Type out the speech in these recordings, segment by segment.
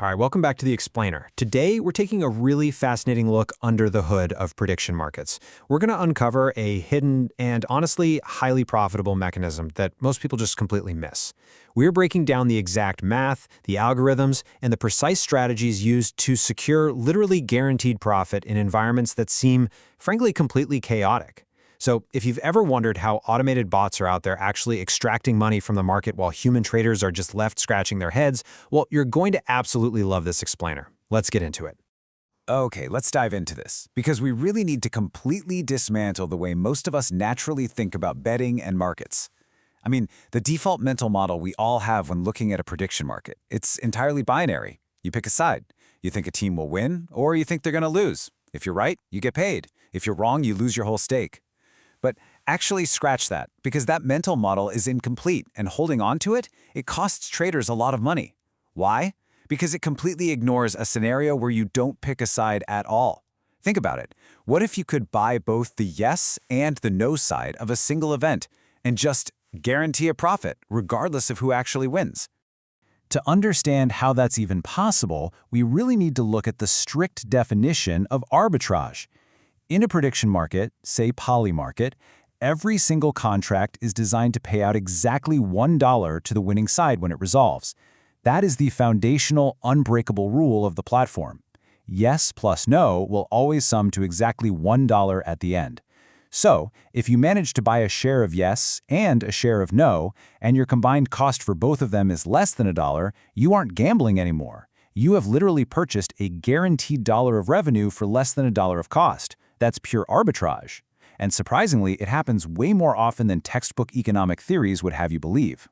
All right, welcome back to The Explainer. Today, we're taking a really fascinating look under the hood of prediction markets. We're going to uncover a hidden and honestly highly profitable mechanism that most people just completely miss. We're breaking down the exact math, the algorithms, and the precise strategies used to secure literally guaranteed profit in environments that seem, frankly, completely chaotic. So if you've ever wondered how automated bots are out there actually extracting money from the market while human traders are just left scratching their heads, well, you're going to absolutely love this explainer. Let's get into it. Okay, let's dive into this, because we really need to completely dismantle the way most of us naturally think about betting and markets. I mean, the default mental model we all have when looking at a prediction market, it's entirely binary. You pick a side. You think a team will win, or you think they're going to lose. If you're right, you get paid. If you're wrong, you lose your whole stake. But actually scratch that, because that mental model is incomplete, and holding on to it, it costs traders a lot of money. Why? Because it completely ignores a scenario where you don't pick a side at all. Think about it. What if you could buy both the yes and the no side of a single event and just guarantee a profit, regardless of who actually wins? To understand how that's even possible, we really need to look at the strict definition of arbitrage. In a prediction market, say Polymarket, every single contract is designed to pay out exactly $1 to the winning side when it resolves. That is the foundational, unbreakable rule of the platform. Yes plus no will always sum to exactly $1 at the end. So, if you manage to buy a share of yes and a share of no, and your combined cost for both of them is less than $1, you aren't gambling anymore. You have literally purchased a guaranteed dollar of revenue for less than $1 of cost. That's pure arbitrage. And surprisingly, it happens way more often than textbook economic theories would have you believe.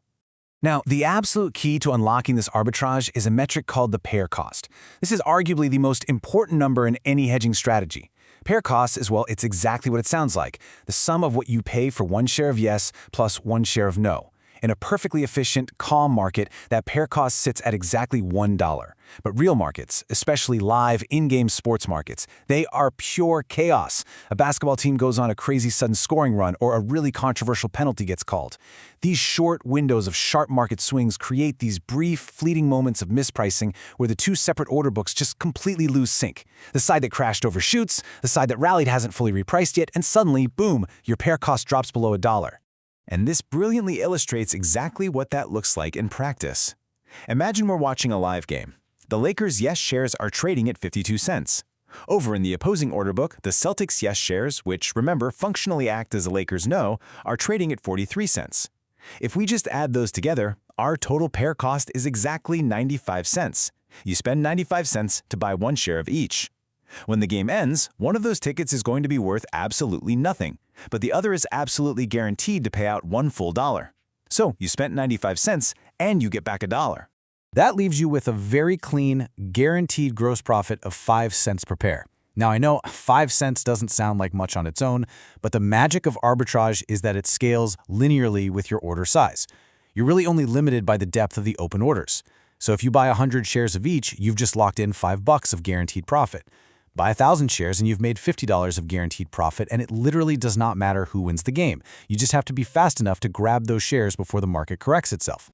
Now, the absolute key to unlocking this arbitrage is a metric called the pair cost. This is arguably the most important number in any hedging strategy. Pair cost is, well, it's exactly what it sounds like, the sum of what you pay for one share of yes plus one share of no. In a perfectly efficient, calm market, that pair cost sits at exactly $1. But real markets, especially live, in-game sports markets, they are pure chaos. A basketball team goes on a crazy sudden scoring run, or a really controversial penalty gets called. These short windows of sharp market swings create these brief, fleeting moments of mispricing where the two separate order books just completely lose sync. The side that crashed overshoots, the side that rallied hasn't fully repriced yet, and suddenly, boom, your pair cost drops below $1. And this brilliantly illustrates exactly what that looks like in practice. Imagine we're watching a live game. The Lakers' yes shares are trading at 52 cents. Over in the opposing order book, the Celtics' yes shares, which, remember, functionally act as the Lakers' no, are trading at 43 cents. If we just add those together, our total pair cost is exactly 95 cents. You spend 95 cents to buy one share of each. When the game ends, one of those tickets is going to be worth absolutely nothing, but the other is absolutely guaranteed to pay out one full dollar. So you spent 95 cents and you get back $1. That leaves you with a very clean, guaranteed gross profit of 5 cents per pair. Now I know 5 cents doesn't sound like much on its own, but the magic of arbitrage is that it scales linearly with your order size. You're really only limited by the depth of the open orders. So if you buy 100 shares of each, you've just locked in $5 of guaranteed profit. Buy 1,000 shares and you've made $50 of guaranteed profit, and it literally does not matter who wins the game. You just have to be fast enough to grab those shares before the market corrects itself.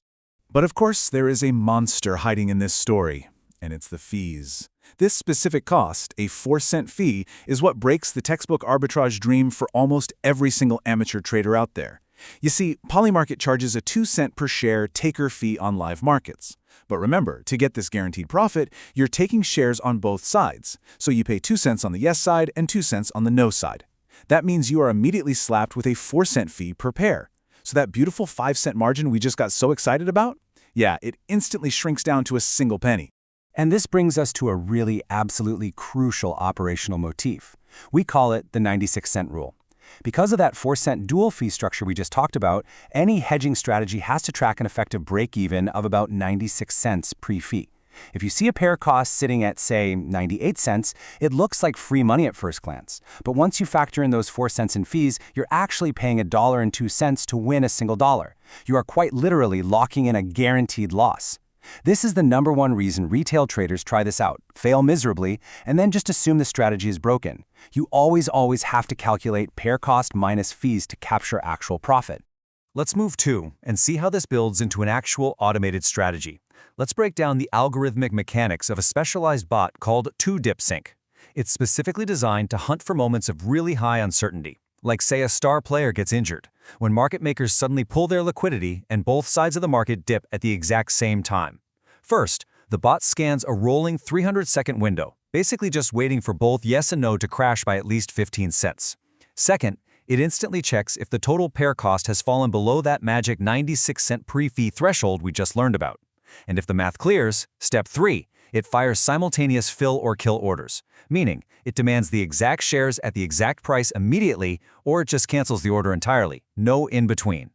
But of course, there is a monster hiding in this story, and it's the fees. This specific cost, a 4-cent fee, is what breaks the textbook arbitrage dream for almost every single amateur trader out there. You see, Polymarket charges a 2-cent per share taker fee on live markets. But remember, to get this guaranteed profit, you're taking shares on both sides. So you pay 2 cents on the yes side and 2 cents on the no side. That means you are immediately slapped with a 4-cent fee per pair. So that beautiful 5-cent margin we just got so excited about? Yeah, it instantly shrinks down to a single penny. And this brings us to a really absolutely crucial operational motif. We call it the 96-cent rule. Because of that 4-cent dual fee structure we just talked about, any hedging strategy has to track an effective break-even of about 96 cents pre-fee. If you see a pair cost sitting at, say, 98 cents, it looks like free money at first glance. But once you factor in those 4 cents in fees, you're actually paying $1.02 to win a single dollar. You are quite literally locking in a guaranteed loss. This is the #1 reason retail traders try this out, fail miserably, and then just assume the strategy is broken. You always have to calculate pair cost minus fees to capture actual profit. Let's move to and see how this builds into an actual automated strategy. Let's break down the algorithmic mechanics of a specialized bot called 2-dip sync. It's specifically designed to hunt for moments of really high uncertainty, like say a star player gets injured, when market makers suddenly pull their liquidity and both sides of the market dip at the exact same time. First, the bot scans a rolling 300-second window, basically just waiting for both yes and no to crash by at least 15 cents. Second, it instantly checks if the total pair cost has fallen below that magic 96-cent pre-fee threshold we just learned about. And if the math clears, step 3, it fires simultaneous fill or kill orders, meaning it demands the exact shares at the exact price immediately, or it just cancels the order entirely, no in between.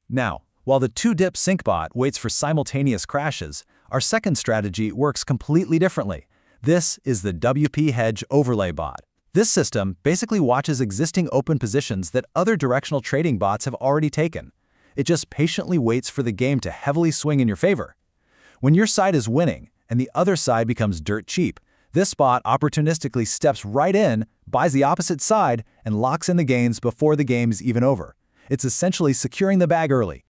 Now, while the 2-dip sync bot waits for simultaneous crashes, our second strategy works completely differently. This is the WP Hedge Overlay bot. This system basically watches existing open positions that other directional trading bots have already taken. It just patiently waits for the game to heavily swing in your favor. When your side is winning and the other side becomes dirt cheap, this bot opportunistically steps right in, buys the opposite side, and locks in the gains before the game's even over. It's essentially securing the bag early.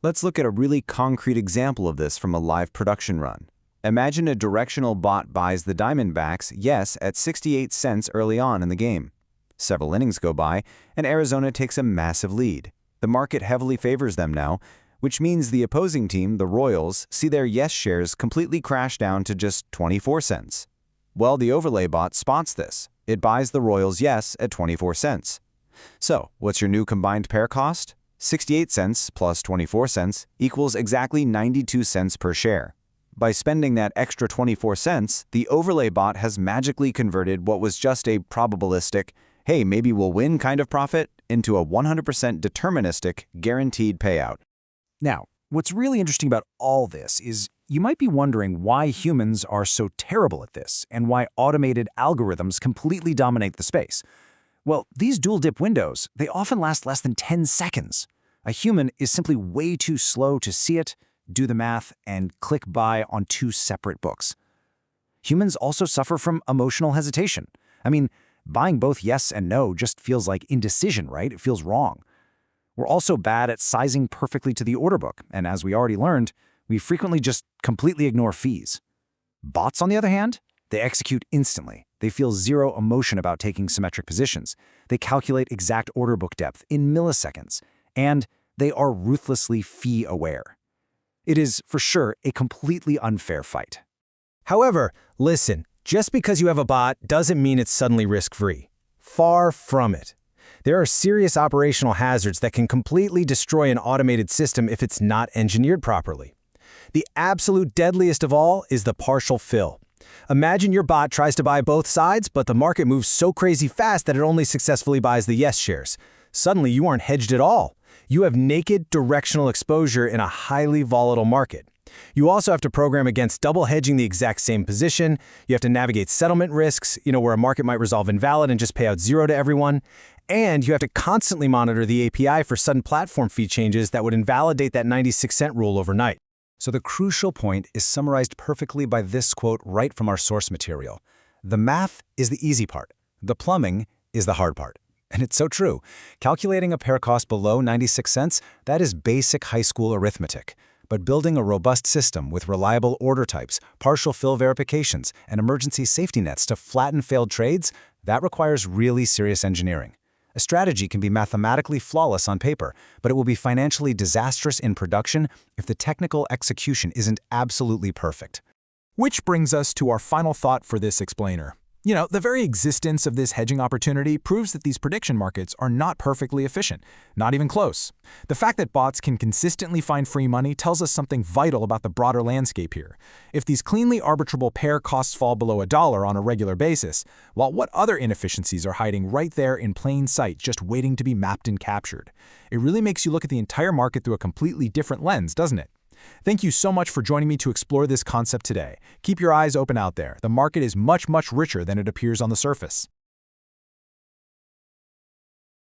Let's look at a really concrete example of this from a live production run. Imagine a directional bot buys the Diamondbacks yes at 68 cents early on in the game. Several innings go by, and Arizona takes a massive lead. The market heavily favors them now, which means the opposing team, the Royals, see their yes shares completely crash down to just 24 cents. Well, the overlay bot spots this. It buys the Royals yes at 24 cents. So, what's your new combined pair cost? 68 cents plus 24 cents equals exactly 92 cents per share. By spending that extra 24 cents, the overlay bot has magically converted what was just a probabilistic, hey, maybe we'll win kind of profit, into a 100% deterministic, guaranteed payout. Now, what's really interesting about all this is you might be wondering why humans are so terrible at this and why automated algorithms completely dominate the space. Well, these dual dip windows, they often last less than 10 seconds. A human is simply way too slow to see it, do the math, and click buy on two separate books. Humans also suffer from emotional hesitation. I mean, buying both yes and no just feels like indecision, right? It feels wrong. We're also bad at sizing perfectly to the order book, and as we already learned, we frequently just completely ignore fees. Bots, on the other hand, they execute instantly. They feel zero emotion about taking symmetric positions. They calculate exact order book depth in milliseconds, and they are ruthlessly fee-aware. It is, for sure, a completely unfair fight. However, listen, just because you have a bot doesn't mean it's suddenly risk-free. Far from it. There are serious operational hazards that can completely destroy an automated system if it's not engineered properly. The absolute deadliest of all is the partial fill. Imagine your bot tries to buy both sides, but the market moves so crazy fast that it only successfully buys the yes shares. Suddenly, you aren't hedged at all. You have naked directional exposure in a highly volatile market. You also have to program against double hedging the exact same position. You have to navigate settlement risks, where a market might resolve invalid and just pay out zero to everyone. And you have to constantly monitor the API for sudden platform fee changes that would invalidate that 96-cent rule overnight. So the crucial point is summarized perfectly by this quote right from our source material. The math is the easy part. The plumbing is the hard part. And it's so true. Calculating a pair cost below 96 cents, that is basic high school arithmetic. But building a robust system with reliable order types, partial fill verifications, and emergency safety nets to flatten failed trades, that requires really serious engineering. A strategy can be mathematically flawless on paper, but it will be financially disastrous in production if the technical execution isn't absolutely perfect. Which brings us to our final thought for this explainer. The very existence of this hedging opportunity proves that these prediction markets are not perfectly efficient, not even close. The fact that bots can consistently find free money tells us something vital about the broader landscape here. If these cleanly arbitrable pair costs fall below $1 on a regular basis, well, what other inefficiencies are hiding right there in plain sight, just waiting to be mapped and captured? It really makes you look at the entire market through a completely different lens, doesn't it? Thank you so much for joining me to explore this concept today. Keep your eyes open out there. The market is much, much richer than it appears on the surface.